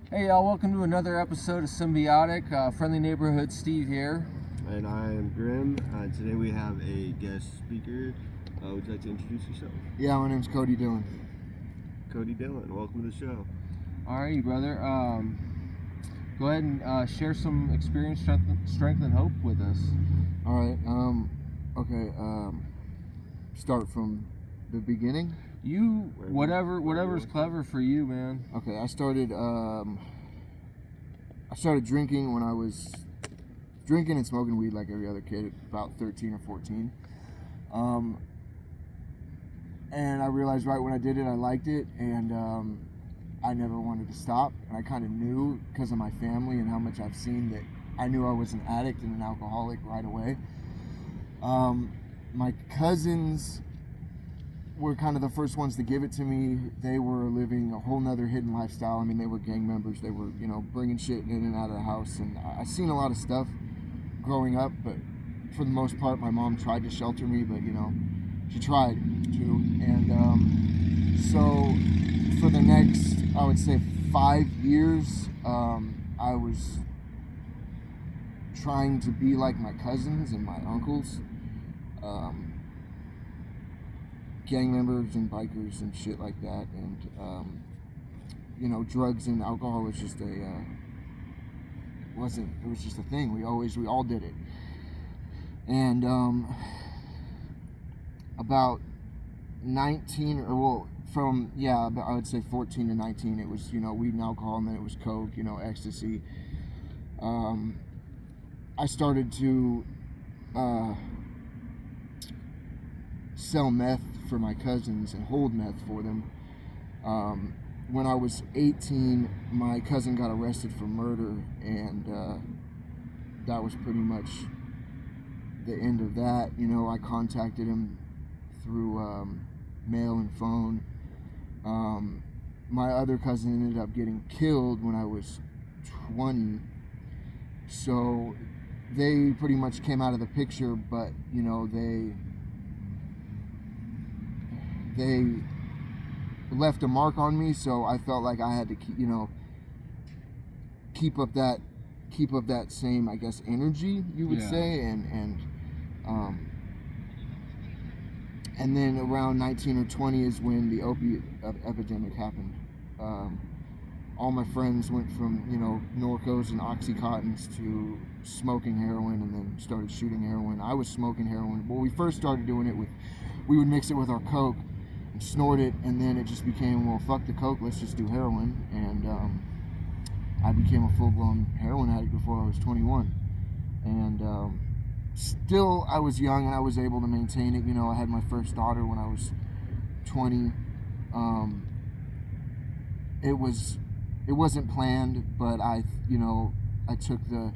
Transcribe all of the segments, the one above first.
Hey y'all, welcome to another episode of Symbiotic. Friendly Neighborhood Steve here. And I am Grim. Today we have a guest speaker. Would you like to introduce yourself? Yeah, my name's Cody Dillon. Cody Dillon, welcome to the show. Alrighty, brother. Go ahead and share some experience, strength, and hope with us. All right. Okay. Start from the beginning. You, whatever's clever for you, man. Okay. I started drinking when I was drinking and smoking weed like every other kid, about 13 or 14. And I realized right when I did it, I liked it, and I never wanted to stop. And I kind of knew, because of my family and how much I've seen, that I knew I was an addict and an alcoholic right away. My cousins were kind of the first ones to give it to me. They were living a whole nother hidden lifestyle. I mean, they were gang members. They were, bringing shit in and out of the house. And I've seen a lot of stuff growing up, but for the most part, my mom tried to shelter me, but, she tried to. And so for the next, I would say, 5 years, I was trying to be like my cousins and my uncles. Gang members and bikers and shit like that, and drugs and alcohol was just it was just a thing. We all did it. And about 19, I would say 14 to 19, it was weed and alcohol, and then it was coke, ecstasy. I started to sell meth for my cousins and hold meth for them. When I was 18, my cousin got arrested for murder, and that was pretty much the end of that. I contacted him through mail and phone. My other cousin ended up getting killed when I was 20, so they pretty much came out of the picture, but they left a mark on me, so I felt like I had to keep up that same, I guess, energy, you would say, and then around 19 or 20 is when the opiate epidemic happened. All my friends went from Norcos and Oxycontins to smoking heroin, and then started shooting heroin. I was smoking heroin. Well, we first started doing it we would mix it with our coke and snort it, and then it just became, well, fuck the coke, let's just do heroin. And I became a full-blown heroin addict before I was 21. And still, I was young and I was able to maintain it. I had my first daughter when I was 20. It wasn't planned, but I took the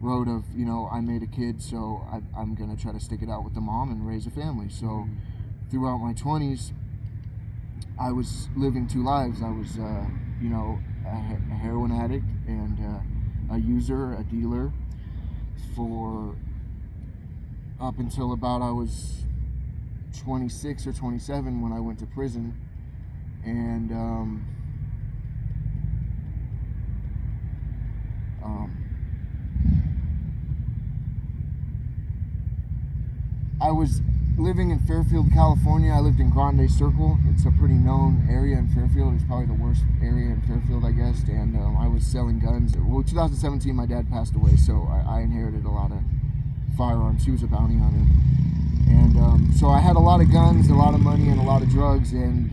road of, I made a kid, so I'm going to try to stick it out with the mom and raise a family. So throughout my 20s, I was living two lives. I was, a heroin addict and a user, a dealer, for up until about I was 26 or 27 when I went to prison. And I was living in Fairfield, California. I lived in Grande Circle. It's a pretty known area in Fairfield. It's probably the worst area in Fairfield, I guess. And I was selling guns. Well, 2017, my dad passed away, so I inherited a lot of firearms. He was a bounty hunter. And so I had a lot of guns, a lot of money, and a lot of drugs, and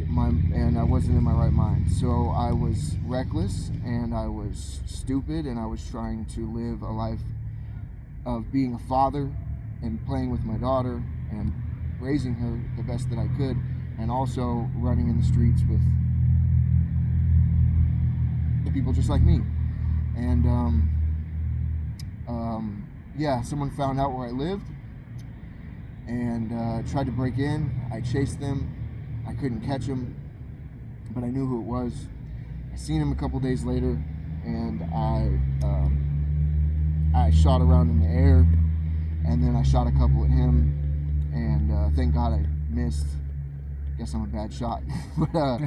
I wasn't in my right mind. So I was reckless, and I was stupid, and I was trying to live a life of being a father and playing with my daughter and raising her the best that I could, and also running in the streets with people just like me. And someone found out where I lived and tried to break in. I chased them. I couldn't catch them, but I knew who it was. I seen him a couple days later, and I shot around in the air, and then I shot a couple at him, and thank God I missed. Guess I'm a bad shot. But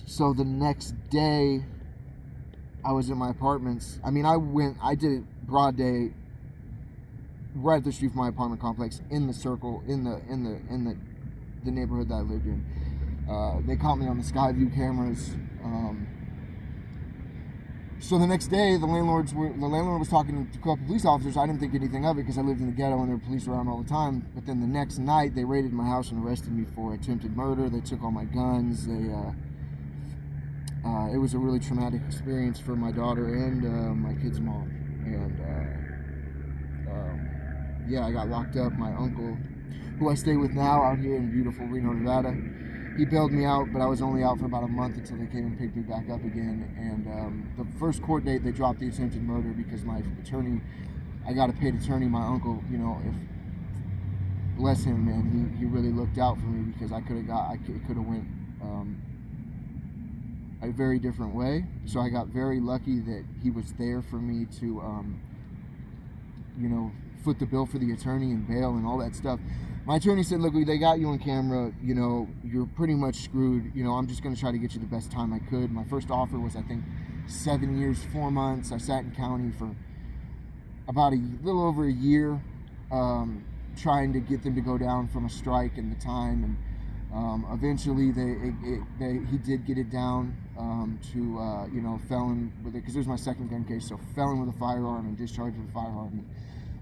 So the next day, I was in my apartments. I mean, I did it broad day, right up the street from my apartment complex, in the circle, in the neighborhood that I lived in. They caught me on the Skyview cameras. So the next day, the landlord was talking to a couple police officers. I didn't think anything of it because I lived in the ghetto and there were police around all the time. But then the next night, they raided my house and arrested me for attempted murder. They took all my guns. It was a really traumatic experience for my daughter and my kid's mom. And yeah, I got locked up. My uncle, who I stay with now out here in beautiful Reno, Nevada, he bailed me out, but I was only out for about a month until they came and picked me back up again. And the first court date, they dropped the attempted murder because my attorney, I got a paid attorney, my uncle, you know, bless him, man, he really looked out for me because it could have went a very different way. So I got very lucky that he was there for me to, you know, foot the bill for the attorney and bail and all that stuff. My attorney said, look, they got you on camera, you know, you're pretty much screwed. You know, I'm just going to try to get you the best time I could. My first offer was, I think, 7 years, 4 months. I sat in county for about a little over a year, trying to get them to go down from a strike and the time. And eventually he did get it down to, you know, felon with it, because it was my second gun case, so felon with a firearm and discharge with a firearm.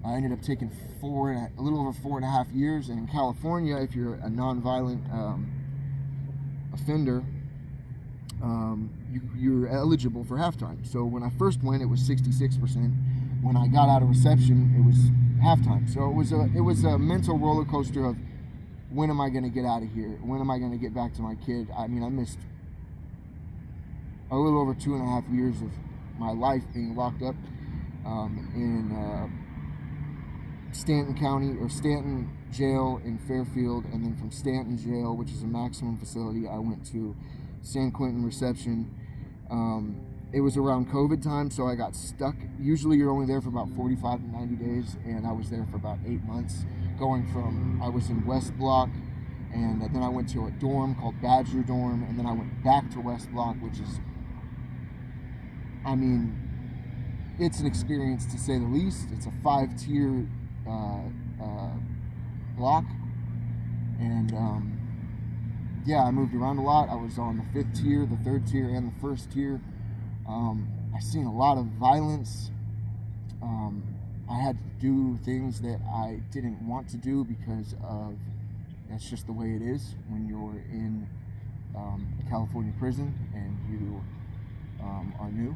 I ended up taking a little over 4.5 years. And in California, if you're a nonviolent offender, you're eligible for halftime. So when I first went, it was 66%. When I got out of reception, it was halftime. So it was a mental roller coaster of, when am I going to get out of here? When am I going to get back to my kid? I mean, I missed a little over 2.5 years of my life being locked up in Stanton County, or Stanton Jail in Fairfield, and then from Stanton Jail, which is a maximum facility, I went to San Quentin Reception. It was around COVID time, so I got stuck. Usually you're only there for about 45 to 90 days, and I was there for about 8 months, I was in West Block, and then I went to a dorm called Badger Dorm, and then I went back to West Block, which is, I mean, it's an experience to say the least. It's a 5-tier block, and yeah, I moved around a lot. I was on the 5th tier, the 3rd tier, and the 1st tier. I've seen a lot of violence. I had to do things that I didn't want to do because that's just the way it is when you're in a California prison and you are new,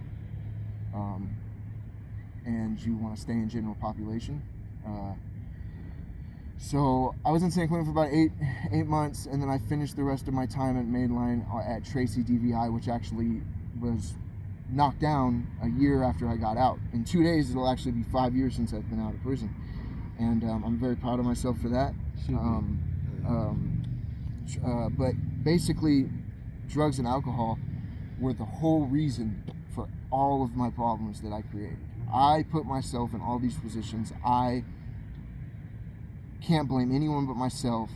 and you want to stay in general population. So I was in San Quentin for about eight months, and then I finished the rest of my time at Mainline at Tracy DVI, which actually was knocked down a year after I got out. In 2 days, it'll actually be 5 years since I've been out of prison, and I'm very proud of myself for that. But basically, drugs and alcohol were the whole reason for all of my problems that I created. I put myself in all these positions. I can't blame anyone but myself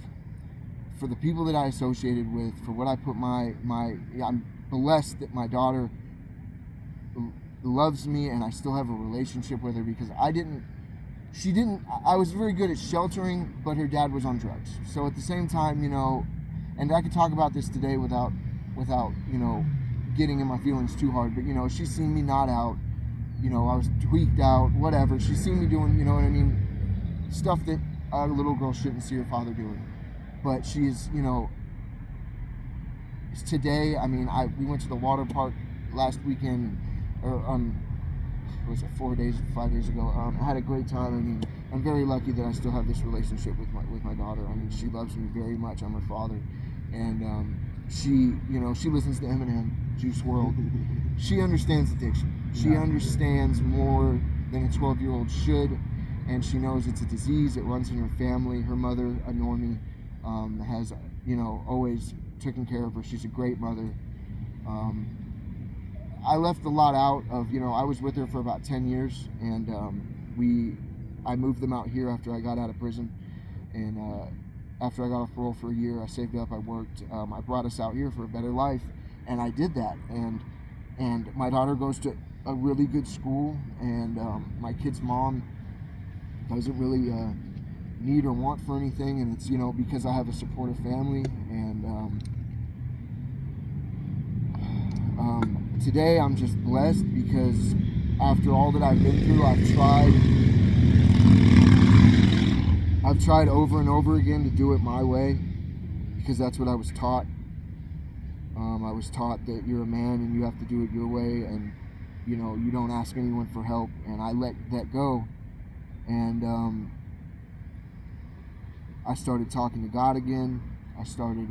for the people that I associated with, for what I put I'm blessed that my daughter loves me and I still have a relationship with her, because I was very good at sheltering, but her dad was on drugs. So at the same time, you know, and I could talk about this today without, you know, getting in my feelings too hard, but, you know, she's seen me not out, you know, I was tweaked out, whatever. She's seen me doing, you know what I mean, stuff that a little girl shouldn't see her father doing. But she's, you know, today, I mean, we went to the water park last weekend, or was it 5 days ago? I had a great time. I mean, I'm very lucky that I still have this relationship with my daughter. I mean, she loves me very much. I'm her father, and she, you know, she listens to Eminem, Juice WRLD. She understands addiction. She understands more than a 12-year-old should, and she knows it's a disease. It runs in her family. Her mother, a normie, has, you know, always taken care of her. She's a great mother. I left a lot out of, you know, I was with her for about 10 years, and I moved them out here after I got out of prison, and after I got off parole for a year, I saved up, I worked, I brought us out here for a better life, and I did that, and my daughter goes to a really good school, and my kid's mom doesn't really need or want for anything, and it's, you know, because I have a supportive family. And today I'm just blessed because after all that I've been through, I've tried over and over again to do it my way, because that's what I was taught. I was taught that you're a man and you have to do it your way, and you know, you don't ask anyone for help, and I let that go. And I started talking to God again. I started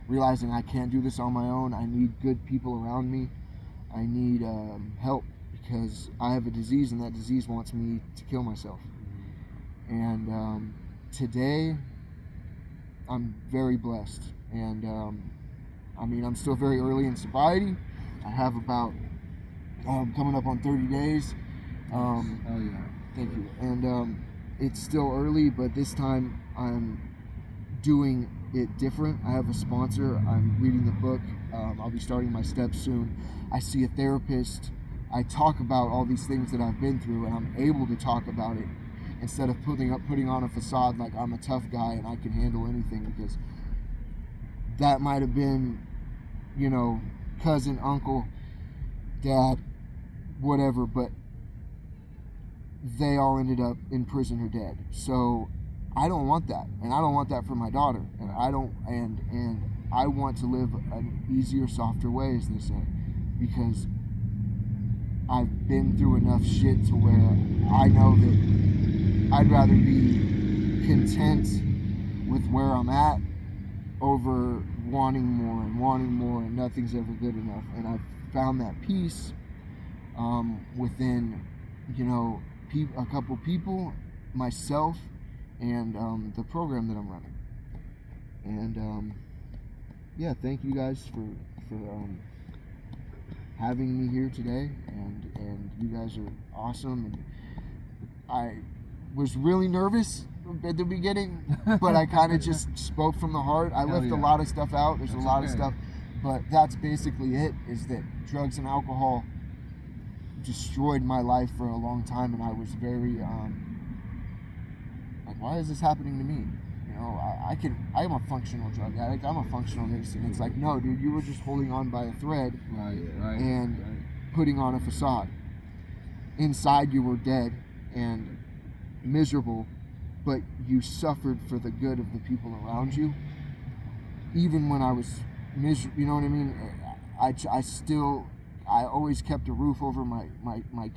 realizing I can't do this on my own. I need good people around me. I need help, because I have a disease, and that disease wants me to kill myself. And today I'm very blessed, and I mean, I'm still very early in sobriety. I have about coming up on 30 days. Oh yeah. Thank you. And it's still early, but this time I'm doing it different. I have a sponsor. I'm reading the book. I'll be starting my steps soon. I see a therapist. I talk about all these things that I've been through, and I'm able to talk about it instead of putting on a facade like I'm a tough guy and I can handle anything, because that might have been, you know, cousin, uncle, dad, whatever, but they all ended up in prison or dead. So I don't want that, and I don't want that for my daughter, and I want to live an easier, softer way, as they say, because I've been through enough shit to where I know that I'd rather be content with where I'm at over wanting more and nothing's ever good enough. And I've found that peace within, you know, a couple people, myself, and the program that I'm running. And yeah, thank you guys for having me here today, and you guys are awesome. And I was really nervous at the beginning, but I kind of just spoke from the heart. I left a lot of stuff out. There's a lot of stuff, but that's basically it, is that drugs and alcohol destroyed my life for a long time, and I was very like, why is this happening to me? You know, I'm a functional drug addict. I'm a functional this, and it's like, no, dude, you were just holding on by a thread, and putting on a facade. Inside, you were dead and miserable, but you suffered for the good of the people around you. Even when I was miserable, you know what I mean? I always kept a roof over my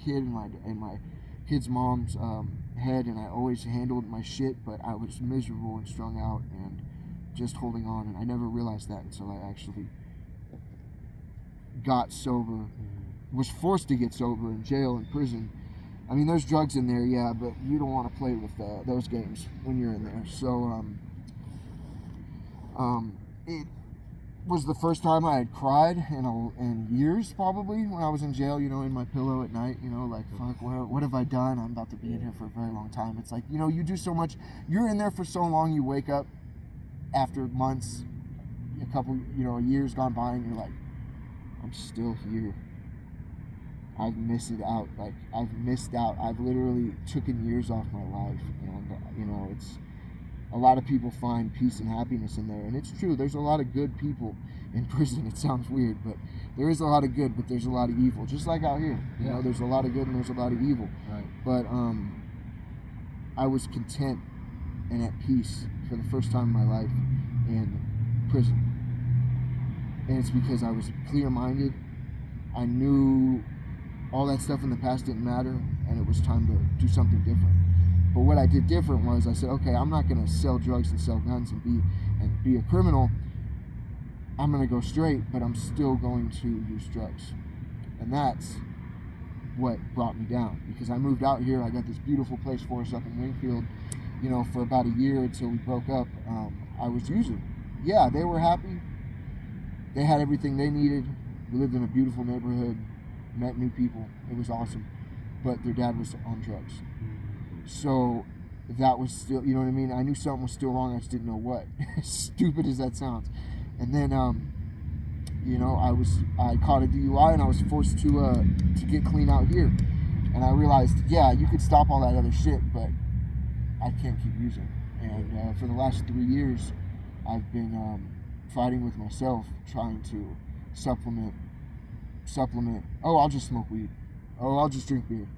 kid and my kid's mom's head, and I always handled my shit, but I was miserable and strung out and just holding on, and I never realized that until I actually got sober, was forced to get sober in jail and prison. I mean, there's drugs in there, yeah, but you don't want to play with those games when you're in there. So it was the first time I had cried in years, probably, when I was in jail, you know, in my pillow at night, you know, like, fuck, what have I done? I'm about to be in here for a very long time. It's like, you know, you do so much, you're in there for so long, you wake up after months, a couple, you know, years gone by, and you're like, I'm still here. I've missed out. I've literally taken years off my life, and you know, it's a lot of people find peace and happiness in there, and it's true. There's a lot of good people in prison. It sounds weird, but there is a lot of good, but there's a lot of evil, just like out here. You know, there's a lot of good and there's a lot of evil. Right. But I was content and at peace for the first time in my life in prison, and it's because I was clear-minded. I knew all that stuff in the past didn't matter, and it was time to do something different. But what I did different was I said, okay, I'm not going to sell drugs and sell guns and be a criminal. I'm going to go straight, but I'm still going to use drugs. And that's what brought me down, because I moved out here. I got this beautiful place for us up in Wingfield, you know, for about a year until we broke up. I was using. Yeah, they were happy. They had everything they needed. We lived in a beautiful neighborhood, met new people. It was awesome. But their dad was on drugs. So that was still, you know what I mean? I knew something was still wrong. I just didn't know what. Stupid as that sounds. And then, You know, I caught a DUI and I was forced to get clean out here, and I realized, yeah, you could stop all that other shit, but I can't keep using. And for the last 3 years, I've been fighting with myself, trying to supplement. Oh, I'll just smoke weed. Oh, I'll just drink beer.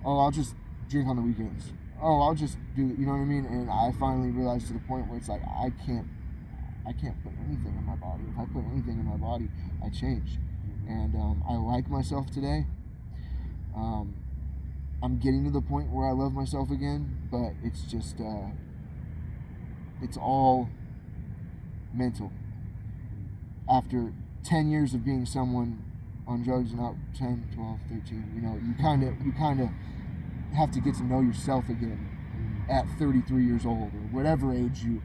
Oh, I'll just drink on the weekends. Oh, I'll just do, you know what I mean? And I finally realized to the point where it's like, I can't put anything in my body. If I put anything in my body, I change. And I like myself today. I'm getting to the point where I love myself again, but it's just, it's all mental. After 10 years of being someone on drugs, not 10, 12, 13, you know, you kind of have to get to know yourself again at 33 years old, or whatever age you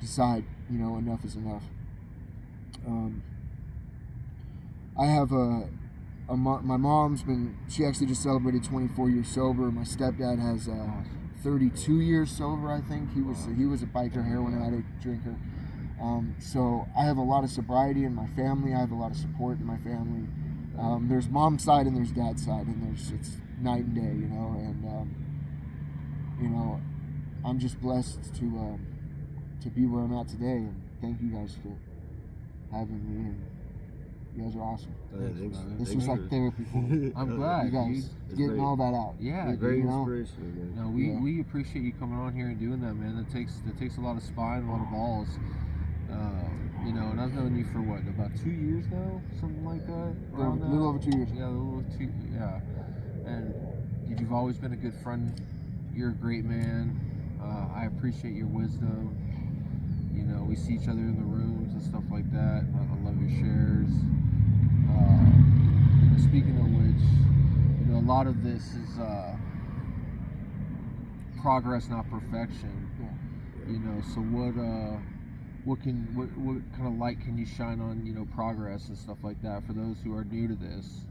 decide, you know, enough is enough. I have my mom's she actually just celebrated 24 years sober. My stepdad has 32 years sober, I think. He was a biker, heroin addict, drinker. So I have a lot of sobriety in my family. I have a lot of support in my family. There's mom's side and there's dad's side, and it's night and day, you know. And you know, I'm just blessed to be where I'm at today. And thank you guys for having me. And you guys are awesome. This was like therapy for me. I'm glad you guys getting all that out. Yeah, very you know? inspirational, man. No, we appreciate you coming on here and doing that, man. That takes a lot of spine, a lot of balls. You know, and I've known you for what, about 2 years now, something like that. A little over 2 years. Yeah, a little over 2. Yeah, and you've always been a good friend. You're a great man. I appreciate your wisdom. You know, we see each other in the rooms and stuff like that. I love your shares. Speaking of which, you know, a lot of this is progress, not perfection. Yeah. You know, so what kind of light can you shine on, you know, progress and stuff like that for those who are new to this?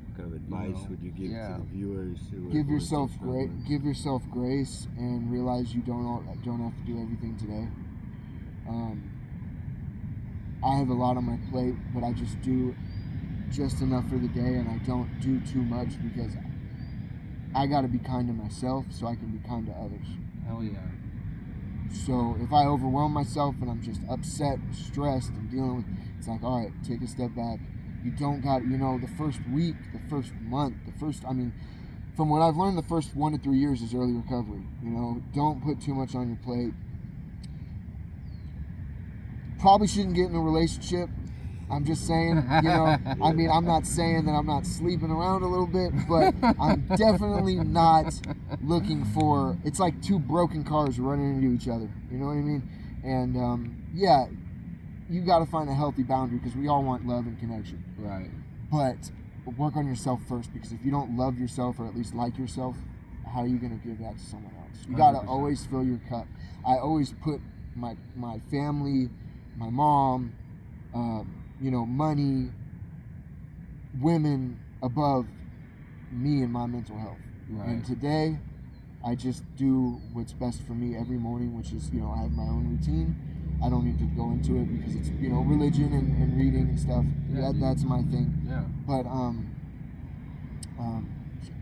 What kind of advice would you give to the viewers who give yourself grace and realize you don't have to do everything today. I have a lot on my plate, but I just do just enough for the day, and I don't do too much because I got to be kind to myself so I can be kind to others. Hell yeah. So if I overwhelm myself and I'm just upset, stressed, and dealing with, it's like, all right, take a step back. You don't got, you know, the first week, the first month, from what I've learned, the first 1 to 3 years is early recovery. You know, don't put too much on your plate. Probably shouldn't get in a relationship. I'm just saying, you know, I mean, I'm not saying that I'm not sleeping around a little bit, but I'm definitely not looking for, it's like two broken cars running into each other. You know what I mean? And, yeah, you got to find a healthy boundary because we all want love and connection. Right. But work on yourself first, because if you don't love yourself or at least like yourself, how are you going to give that to someone else? You got to always fill your cup. I always put my family, my mom, you know, money, women above me and my mental health. Right. And today, I just do what's best for me every morning, which is, you know, I have my own routine. I don't need to go into it because it's, you know, religion and reading and stuff. Yeah, that's my thing. Yeah. But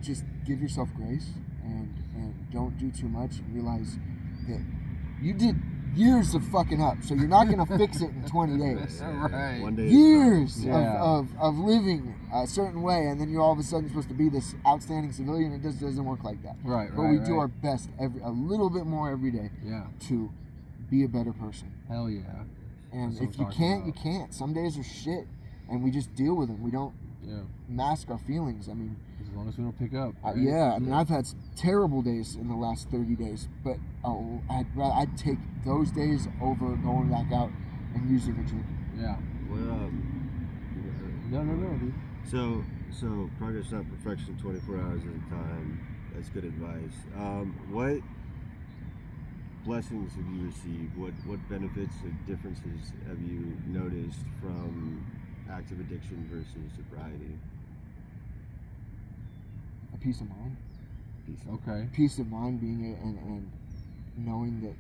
just give yourself grace and don't do too much, and realize that you did years of fucking up, so you're not gonna fix it in 20 days. Right. 1 day Years of living a certain way, and then you're all of a sudden supposed to be this outstanding civilian. It just doesn't work like that. Right. But we do our best a little bit more every day. Yeah. To be a better person. Hell yeah. And if you can't, you can't. Some days are shit, and we just deal with them. We don't mask our feelings. I mean, as long as we don't pick up. Right? I mean, I've had terrible days in the last 30 days, but I'd take those days over going back out and using a drink. Yeah. Well, No, dude. So progress not perfection, 24 hours at a time. That's good advice. What blessings have you received? What benefits or differences have you noticed from active addiction versus sobriety? A peace of mind. Okay. Peace of mind being it, and knowing that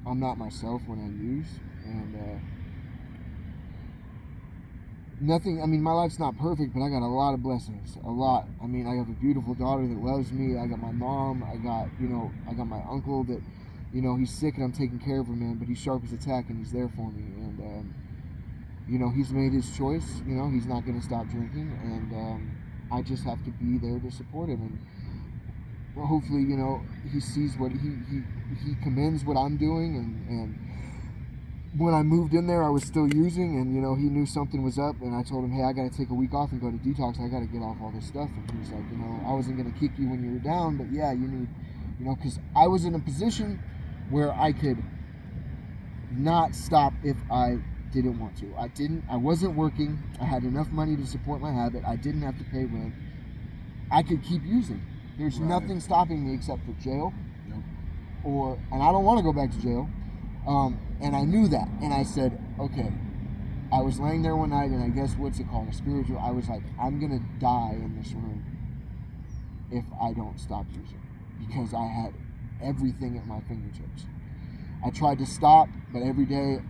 I'm not myself when I use, and nothing. I mean, my life's not perfect, but I got a lot of blessings. A lot. I mean, I have a beautiful daughter that loves me. I got my mom. I got my uncle that, he's sick and I'm taking care of him, man. But he's sharp as a tack and he's there for me. And he's made his choice. He's not going to stop drinking, and I just have to be there to support him. And hopefully, he sees what he commends what I'm doing, and when I moved in there, I was still using, and he knew something was up, and I told him, hey, I got to take a week off and go to detox. I got to get off all this stuff. And he was like, I wasn't going to kick you when you were down, but yeah, you need, because I was in a position where I could not stop if I didn't want to. I wasn't working. I had enough money to support my habit. I didn't have to pay rent. I could keep using. There's nothing stopping me except for jail, and I don't want to go back to jail. And I knew that, and I said, okay. I was laying there one night, and I guess a spiritual. I was like, I'm gonna die in this room if I don't stop using, because I had everything at my fingertips. I tried to stop, but every day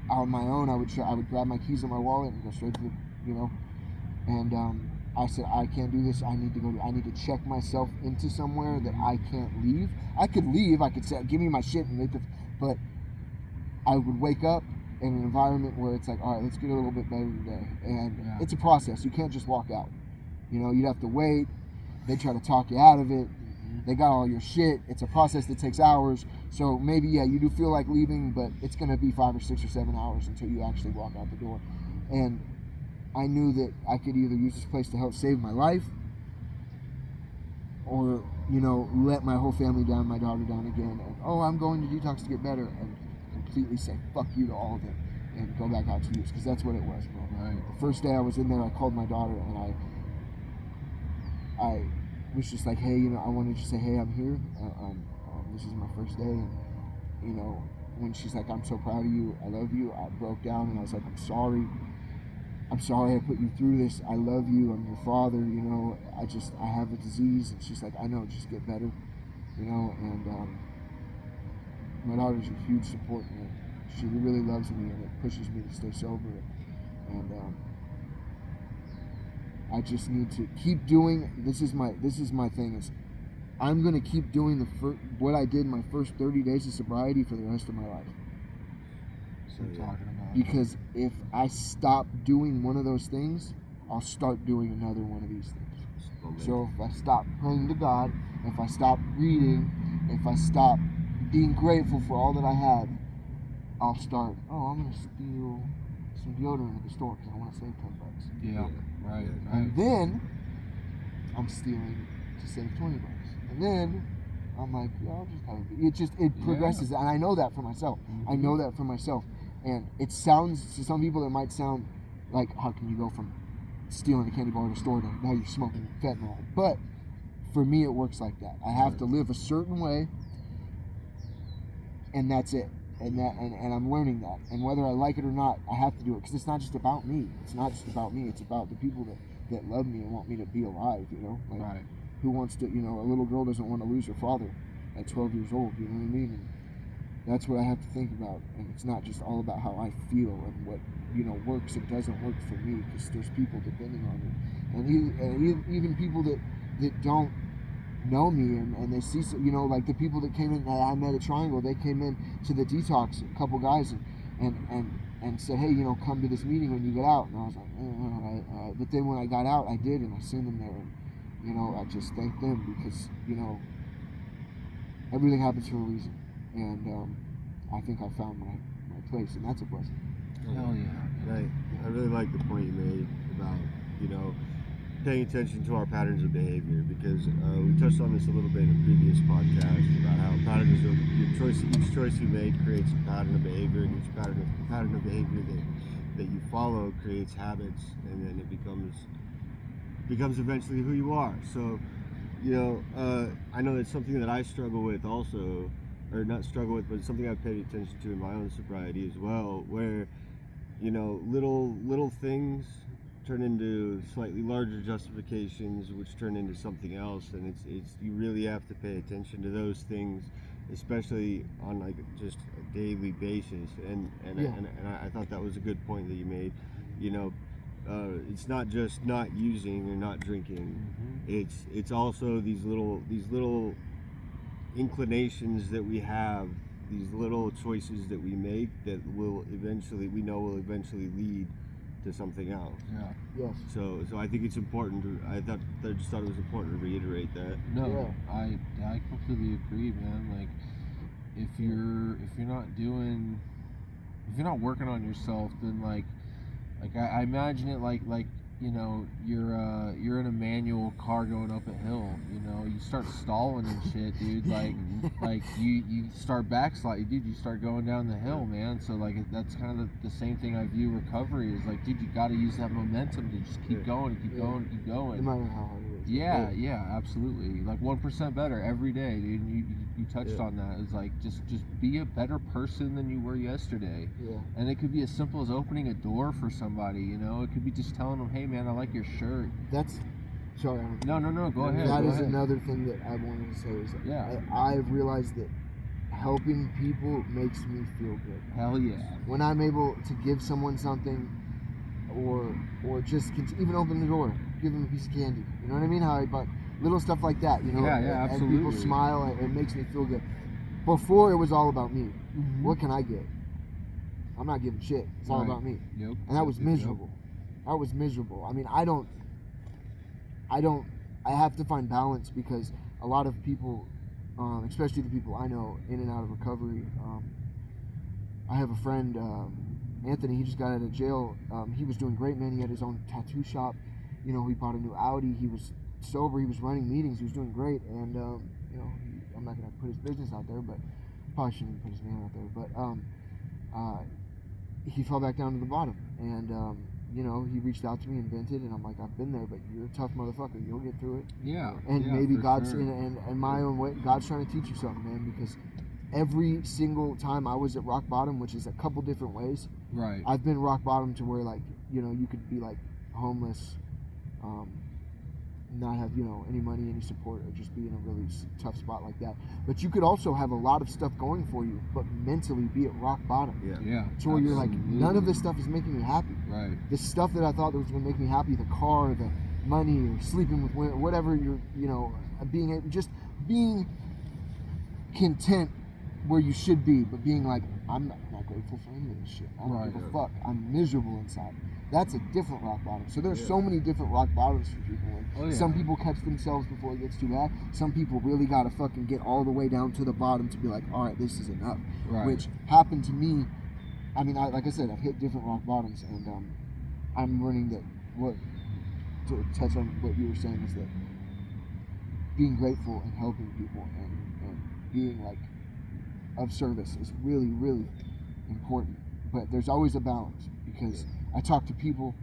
on my own, I would grab my keys in my wallet and go straight to and I said, I can't do this. I need to check myself into somewhere that I can't leave. I could leave. I could say, give me my shit, but I would wake up in an environment where it's like, all right, let's get a little bit better today. And it's a process. You can't just walk out. You'd have to wait. They try to talk you out of it. They got all your shit. It's a process that takes hours. So maybe, you do feel like leaving, but it's going to be 5 or 6 or 7 hours until you actually walk out the door. And I knew that I could either use this place to help save my life or, let my whole family down, my daughter down again. And, I'm going to detox to get better. And completely say fuck you to all of it and go back out to use, because that's what it was, man. Right. The first day I was in there, I called my daughter and I was just like, hey, I wanted to say, hey, I'm here. This is my first day, and when she's like, I'm so proud of you, I love you, I broke down and I was like, I'm sorry I put you through this. I love you. I'm your father. I have a disease. And she's like, I know, just get better. And my daughter's a huge support, man. She really loves me, and it pushes me to stay sober. And I just need to keep doing. This is my thing. Is I'm gonna keep doing what I did in my first 30 days of sobriety for the rest of my life. So you're talking about. Because if I stop doing one of those things, I'll start doing another one of these things. So if I stop praying to God, if I stop reading, if I stop being grateful for all that I have, I'll start, I'm going to steal some deodorant at the store because I want to save $10. Yeah, right. And then I'm stealing to save $20. And then I'm like, I'll just have it progresses. And I know that for myself. I know that for myself. And it sounds, to some people, it might sound like, how can you go from stealing a candy bar at a store to now you're smoking fentanyl? But for me, it works like that. I have to live a certain way, and that's it. And I'm learning that. And whether I like it or not, I have to do it, because it's not just about me. It's not just about me. It's about the people that love me and want me to be alive. Right. Who wants to? A little girl doesn't want to lose her father at 12 years old. You know what I mean? And that's what I have to think about. And it's not just all about how I feel and what works and doesn't work for me, because there's people depending on me, and even people that don't know me, and they see, like the people that came in, I met at Triangle, they came in to the detox, a couple guys, and said, hey, come to this meeting when you get out. And I was like, but then when I got out, I did, and I seen them there, and I just thanked them, because everything happens for a reason, and I think I found my place, and that's a blessing. Hell yeah. Right. I really like the point you made about paying attention to our patterns of behavior, because we touched on this a little bit in a previous podcast about how patterns of each choice you made creates a pattern of behavior, and each pattern of behavior that you follow creates habits, and then it becomes eventually who you are. So I know it's something that I struggle with also, or not struggle with, but it's something I've paid attention to in my own sobriety as well, where little things turn into slightly larger justifications, which turn into something else, and it's you really have to pay attention to those things, especially on like just a daily basis. And I thought that was a good point that you made. it's not just not using or not drinking. Mm-hmm. It's also these little inclinations that we have, these little choices that we make that will eventually lead to something else. Yeah. Yes. So I think it's important to, I just thought it was important to reiterate that. No, Yeah. I completely agree, man. Like, if you're not working on yourself, then like I imagine it like you know, you're in a manual car going up a hill. You know, you start stalling and shit, dude. Like you start backsliding, dude. You start going down the hill, man. So like that's kind of the same thing I view recovery is like, dude. You got to use that momentum to just keep going, and keep going, and keep going. No matter how hard it is. Yeah, absolutely. Like 1% better every day, dude. You touched on that. It's like just be a better person than you were yesterday. Yeah. And it could be as simple as opening a door for somebody. You know, it could be just telling them, hey man, I like your shirt. That's sorry. No, go ahead. That go is ahead. another thing that I wanted to say is that Yeah. I've realized that helping people makes me feel good. Hell yeah. When I'm able to give someone something, or just even open the door, give them a piece of candy. You know what I mean? But little stuff like that. You know. Yeah, and absolutely. people smile. It makes me feel good. Before it was all about me. Mm-hmm. What can I get? I'm not giving shit. It's all about me. Yep. And that was miserable. I was miserable. I mean, I have to find balance because a lot of people, especially the people I know in and out of recovery, I have a friend, Anthony, he just got out of jail. He was doing great, man. He had his own tattoo shop. You know, he bought a new Audi. He was sober. He was running meetings. He was doing great. And, you know, I'm not going to put his business out there, but probably shouldn't even put his name out there. But he fell back down to the bottom. And, you know, he reached out to me and vented, and I'm like, I've been there, but you're a tough motherfucker. You'll get through it. Yeah. And yeah, maybe for God's sure. in my own way. God's trying to teach you something, man. Because every single time I was at rock bottom, which is a couple different ways, Right. I've been rock bottom to where, like, you know, you could be like homeless, not have, you know, any money, any support, or just be in a really tough spot like that. But you could also have a lot of stuff going for you, but mentally be at rock bottom. Yeah. So where you're like, absolutely. none of this stuff is making me happy. Right. The stuff that I thought that was going to make me happy, the car, the money, or sleeping with women, whatever you're, you know, being content where you should be, but being like, I'm not grateful for any of this shit. I don't give a fuck. I'm miserable inside. That's a different rock bottom. So there's so many different rock bottoms for people. And some people catch themselves before it gets too bad. Some people really gotta fucking get all the way down to the bottom to be like, all right, this is enough. Right. Which happened to me. I mean, like I said, I've hit different rock bottoms, and I'm learning that to touch on what you were saying is that being grateful and helping people and being like of service is really, really important. But there's always a balance because I talk to people.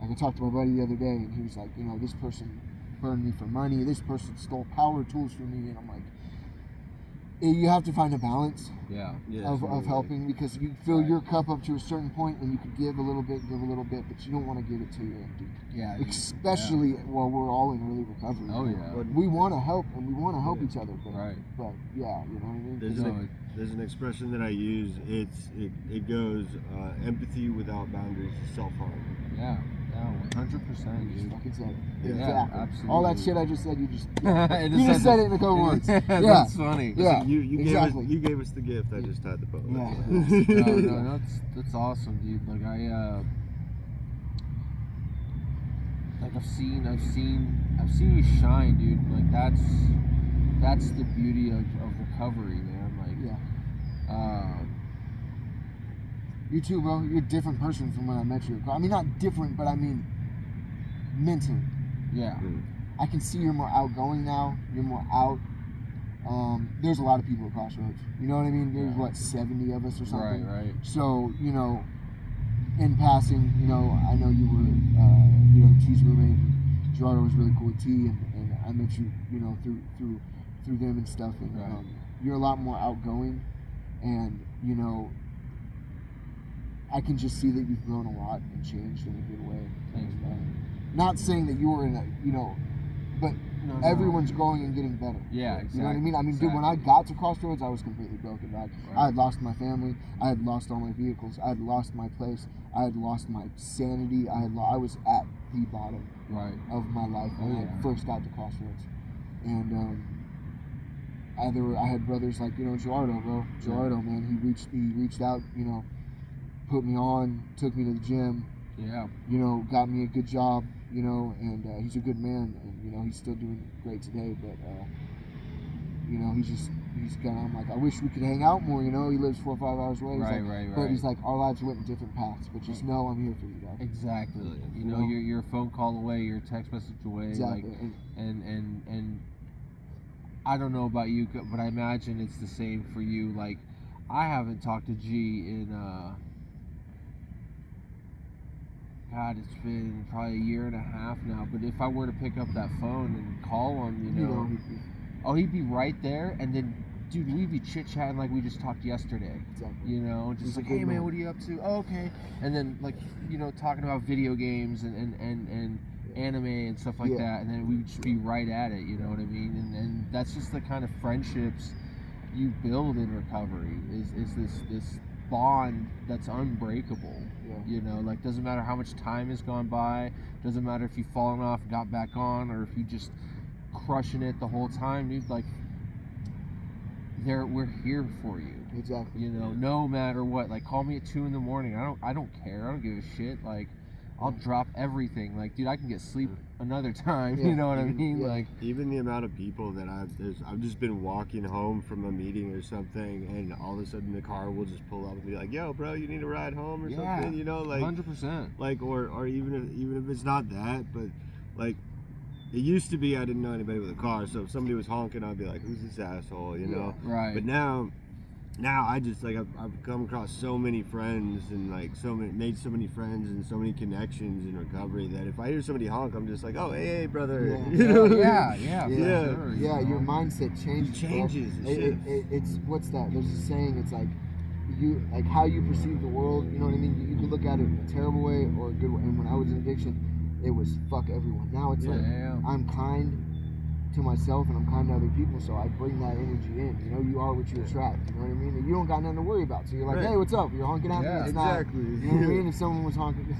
Like I talked to my buddy the other day, and he was like, you know, this person burned me for money. This person stole power tools from me, and I'm like, you have to find a balance of helping because you fill your cup up to a certain point, and you can give a little bit, but you don't want to give it till you're empty. Yeah. Especially while we're all in early recovery. Oh yeah. We want to help and we want to help each other, but yeah, you know what I mean? There's an expression that I use. It goes empathy without boundaries is self-harm. Yeah. 100%, dude. Fucking said it. Yeah, Exactly. absolutely. All that shit I just said, you just You just said it in a couple words. Yeah. That's funny. Yeah. You exactly. gave us the gift. I just had the bow. Yeah. No, that's awesome, dude. Like I've seen you shine, dude. Like that's the beauty of recovery, man. Like You too, bro. You're a different person from when I met you. I mean, not different, but I mean mentally. Yeah. I can see you're more outgoing now. You're more out. There's a lot of people at Crossroads. You know what I mean? There's what, 70 of us or something. Right. So, you know, in passing, you know, I know you were, you know, T's roommate. Gerardo was really cool with T, and I met you, you know, through them and stuff. And you're a lot more outgoing, and you know, I can just see that you've grown a lot and changed in a good way. Thanks, man. Not saying that you were in a, you know, but No, everyone's growing and getting better. Yeah, exactly. You know what I mean? I mean, dude, when I got to Crossroads, I was completely broken. I had lost my family. I had lost all my vehicles. I had lost my place. I had lost my sanity. I was at the bottom of my life when I first got to Crossroads. And I had brothers like, Gerardo, bro. Gerardo, man, he reached out, put me on, took me to the gym. Yeah. Got me a good job, and he's a good man, and he's still doing great today, but I'm like, I wish we could hang out more, he lives 4 or 5 hours away. Right. But he's like, our lives went in different paths, but just know I'm here for you, dog. Exactly. You're a phone call away, you're a text message away. Exactly. Like, and I don't know about you, but I imagine it's the same for you. Like, I haven't talked to G in, God, it's been probably a year and a half now. But if I were to pick up that phone and call him, he'd be right there. And then, dude, we'd be chit-chatting like we just talked yesterday. Exactly. Just like, hey, man, what are you up to? Oh, okay. And then, like, talking about video games and anime and stuff like that, and then we would just be right at it, you know what I mean? And that's just the kind of friendships you build in recovery, is this bond that's unbreakable. Like, doesn't matter how much time has gone by, doesn't matter if you've fallen off and got back on, or if you just crushing it the whole time, dude. Like, we're here for you. Exactly. No matter what. Like, call me at 2 a.m. I don't care. I don't give a shit. Like, I'll drop everything. Like, dude, I can get sleep another time. You know what I mean? Yeah. Like, even the amount of people that I've just been walking home from a meeting or something, and all of a sudden the car will just pull up and be like, "Yo, bro, you need a ride home or something?" Like 100%. Like, or even if it's not that, but like, it used to be I didn't know anybody with a car, so if somebody was honking, I'd be like, "Who's this asshole?" Right. But now I just, like, I've come across so many friends and, like, made so many friends and so many connections in recovery that if I hear somebody honk, I'm just like, "Oh, hey, brother." Yeah. Your mindset changes. It's what's that? There's a saying. It's like how you perceive the world. You know what I mean? You can look at it in a terrible way or a good way. And when I was in addiction, it was fuck everyone. Now it's I'm kind to myself and I'm kind to other people, so I bring that energy in. You are what you attract. You know what I mean? And you don't got nothing to worry about. So you're like, hey, what's up? You're honking at me. It's exactly. Not, you know what I mean? If someone was honking,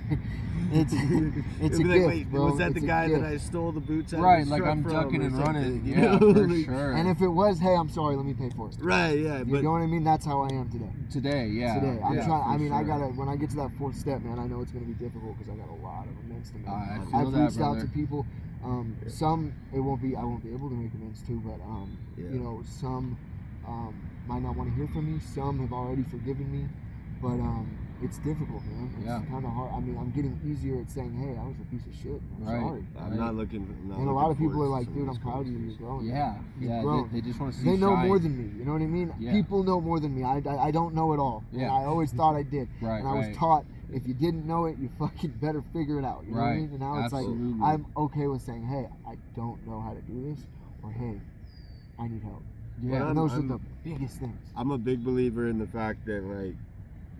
it's a gift, wait, bro. Was that the guy that I stole the boots out of his like, truck I'm from ducking or and something? running. For sure. And if it was, hey, I'm sorry, let me pay for it. Right, yeah. You know what I mean? That's how I am today. Today. I'm trying. I mean, sure. When I get to that 4th step, man, I know it's going to be difficult because I got a lot of amends to make. I've reached out to people. Some I won't be able to make amends to, but some might not want to hear from me. Some have already forgiven me, but it's difficult, man. It's kind of hard. I mean, I'm getting easier at saying, hey, I was a piece of shit. I'm sorry. I'm not looking. And a lot of people are like, dude, I'm proud of you. You're growing. You've grown. They just want to see. They know more than me. You know what I mean? Yeah. People know more than me. I don't know it all. Yeah. And I always thought I did. And I was taught, if you didn't know it, you fucking better figure it out. You know what I mean? And now it's like, I'm okay with saying, hey, I don't know how to do this, or hey, I need help. Yeah. And those are the biggest things. I'm a big believer in the fact that, like,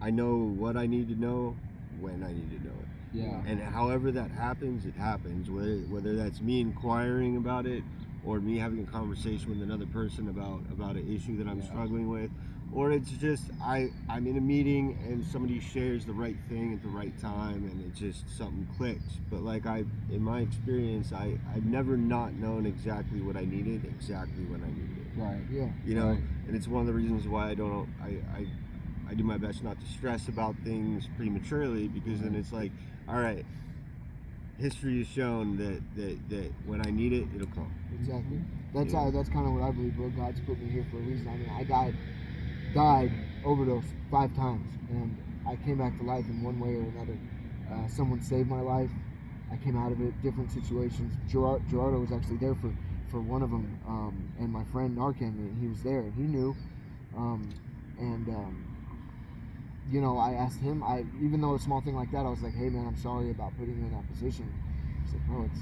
I know what I need to know when I need to know it. Yeah. And however that happens, it happens. Whether that's me inquiring about it, or me having a conversation with another person about an issue that I'm struggling with, or it's just I'm in a meeting and somebody shares the right thing at the right time and it just something clicks. But like in my experience, I've never not known exactly what I needed exactly when I needed it. Right. Yeah. And it's one of the reasons why I do my best not to stress about things prematurely, because then it's like, all right, history has shown that when I need it, it'll come. Exactly. That's kind of what I believe, bro. God's put me here for a reason. I mean, I died overdose 5 times, and I came back to life in one way or another. Someone saved my life. I came out of it, different situations. Gerardo was actually there for one of them, and my friend Narcan, he was there, and he knew. I asked him, even though a small thing like that, I was like, hey man, I'm sorry about putting you in that position. He's like, bro, it's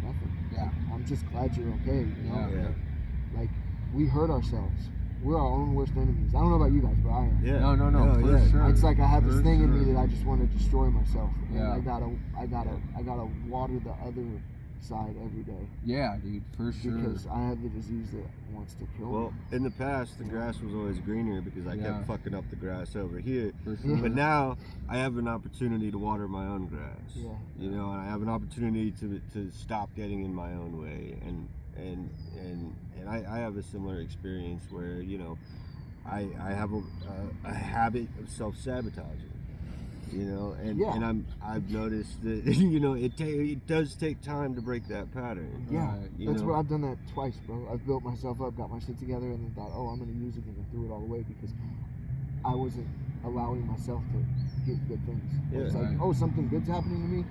nothing. Yeah. I'm just glad you're okay. Yeah. Like, we hurt ourselves. We're our own worst enemies. I don't know about you guys, but I am. Yeah. No, for sure. It's like I have this thing in me that I just want to destroy myself. And Yeah. I gotta water the other side every day. Yeah, dude, for sure. Because I have the disease that wants to kill me. Well, in the past, the grass was always greener because I kept fucking up the grass over here. For sure. But now I have an opportunity to water my own grass. Yeah. You know, and I have an opportunity to stop getting in my own way. And I have a similar experience where, you know, I have a habit of self-sabotaging. You know, and I've noticed that you know it does take time to break that pattern. Yeah, that's know? what I've done that twice, bro. I've built myself up, got my shit together, and then thought, oh, I'm gonna use it, and then threw it all away because I wasn't allowing myself to get good things. Yeah. It's like, oh, something good's happening to me.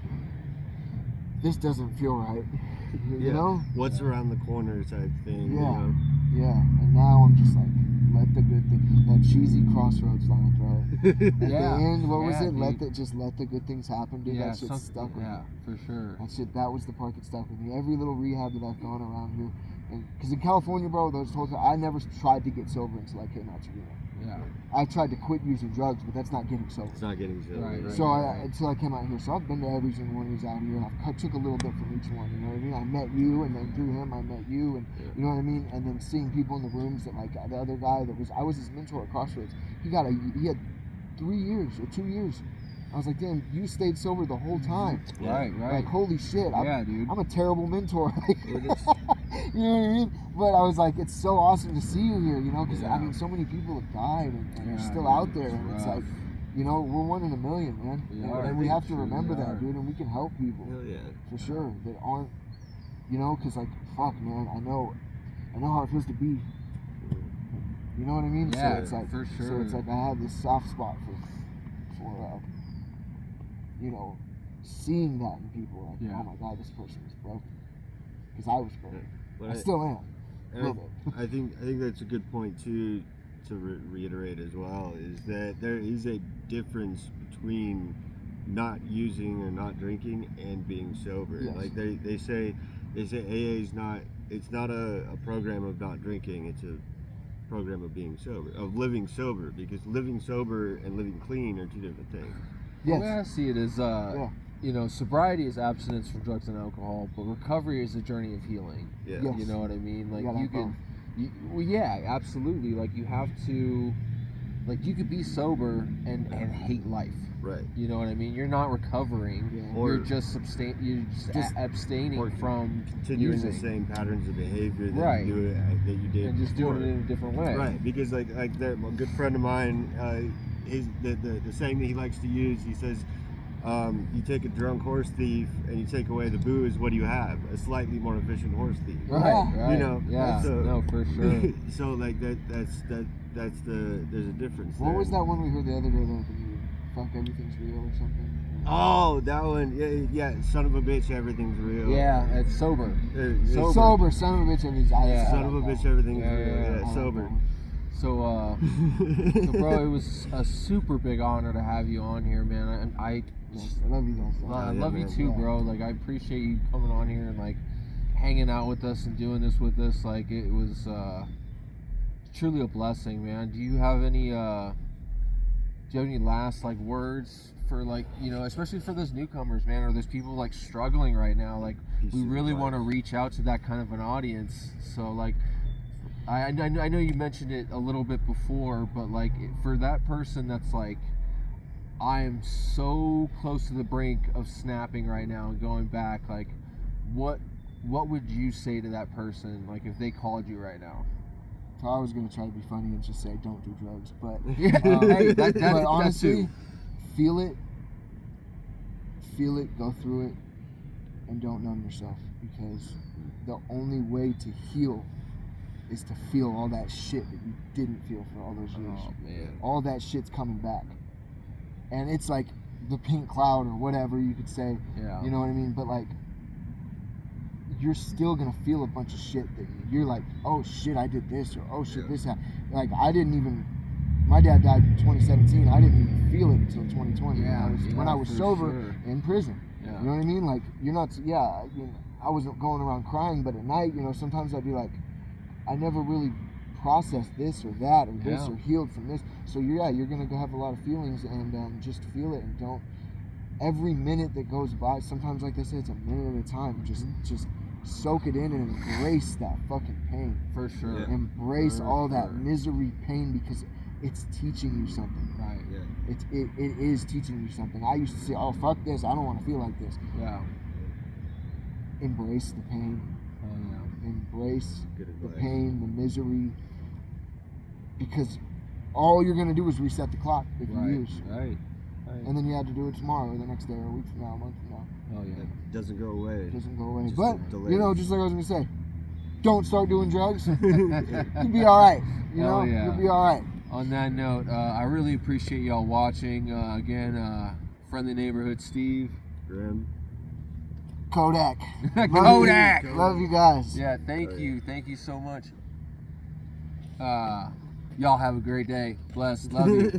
This doesn't feel right. You know? What's around the corner type thing. Yeah. You know? Yeah. And now I'm just like, let the good thing, that cheesy Crossroads line, bro. At the end, what was it? Dude. Just let the good things happen, dude. That shit stuck with me. Yeah, for sure. That was the part that stuck with me. Every little rehab that I've gone around here, because in California, bro, those whole time, I never tried to get sober until I came out to Reno. Yeah. I tried to quit using drugs, but that's not getting sober. It's not getting sober. Right. So until I came out here, so I've been to every single one of these out here, and I took a little bit from each one. You know what I mean? I met you, and then through him, I met you, and you know what I mean. And then seeing people in the rooms that like the other guy I was his mentor at Crossroads. He had 3 years or 2 years. I was like, damn, you stayed sober the whole time. Right. Like, holy shit. Dude. I'm a terrible mentor. You know what I mean? But I was like, it's so awesome to see you here, you know, because I mean, so many people have died and they're still out there, and it's like, you know, we're 1 in a million, man. And we have to remember that, dude, and we can help people. Hell yeah. For sure. That aren't, you know, because like, fuck, man, I know how it feels to be. You know what I mean? Yeah, so it's like, for sure. So it's like I have this soft spot for you know, seeing that in people. Like, oh my God, this person is broken. Because I was broken. But I still am. I think that's a good point too to reiterate as well, is that there is a difference between not using or not drinking and being sober. Yes. Like they say AA is not, it's not a program of not drinking, it's a program of being sober, of living sober, because living sober and living clean are two different things. Yes. The way I see it is, you know, sobriety is abstinence from drugs and alcohol, but recovery is a journey of healing. Yeah. Yes. You know what I mean? Like You you can, well, yeah, absolutely. Like you have to, like you could be sober and hate life. Right. You know what I mean? You're not recovering. Yeah. Or you're just abstaining from continuing using. the same patterns of behavior that Right. that you did and just before. doing it in a different way. Right, because like a good friend of mine, the saying that he likes to use, he says, you take a drunk horse thief and you take away the booze, what do you have? A slightly more efficient horse thief. Right. You know. Yeah. So, no, for sure. So like there's a difference. What there. was that one we heard the other day though? Fuck, everything's real or something? Oh, that one. Yeah. Son of a bitch, everything's real. Yeah, it's sober. Sober, son of a bitch, and his eyes. Yeah. Son of a bitch, everything's real. Yeah. Yeah, sober. So, bro, it was a super big honor to have you on here, man. I love you guys. I love you too, bro. Like, I appreciate you coming on here and like hanging out with us and doing this with us. Like, it was truly a blessing, man. Do you have any last like words for, like, you know, especially for those newcomers, man, or those people like struggling right now? Like, we really want to reach out to that kind of an audience. So like, I know you mentioned it a little bit before, but like for that person that's like, I am so close to the brink of snapping right now and going back, like what would you say to that person, like if they called you right now? So I was gonna try to be funny and just say don't do drugs, but Hey, but honestly, feel it, go through it, and don't numb yourself, because the only way to heal is to feel all that shit that you didn't feel for all those years. Oh man, all that shit's coming back, and it's like the pink cloud or whatever you could say. Yeah. You know what I mean? But like, you're still gonna feel a bunch of shit that you're like, oh shit, I did this, or oh shit, this happened. Like, I didn't even. My dad died in 2017. I didn't even feel it until 2020. Yeah, when I was sober in prison. Yeah. You know what I mean? Like, you're not. Yeah. You know, I wasn't going around crying, but at night, you know, sometimes I'd be like, I never really processed this or that or this or healed from this. So you're gonna have a lot of feelings, and just feel it, and every minute that goes by, sometimes like they say, it's a minute at a time. Just soak it in and embrace that fucking pain. For sure. Yeah. Embrace For all that sure. misery, pain, because it's teaching you something. Right. Yeah. It is teaching you something. I used to say, oh, fuck this, I don't want to feel like this. Yeah. Embrace the pain. Oh yeah. Embrace Good the advice. pain, the misery, because all you're going to do is reset the clock if you Right. use. Right. And then you have to do it tomorrow or the next day or a week from now, a month from now. Oh yeah. It doesn't go away. It doesn't go away. Just But, a delay. you know, just like I was going to say, don't start doing drugs. You'll be all right. You know, Hell yeah. you'll be all right. On that note, I really appreciate y'all watching. Again, Friendly Neighborhood Steve. Grim. Kodak. Kodak. Love you guys. Yeah, thank you so much. Y'all have a great day. Bless. Love you.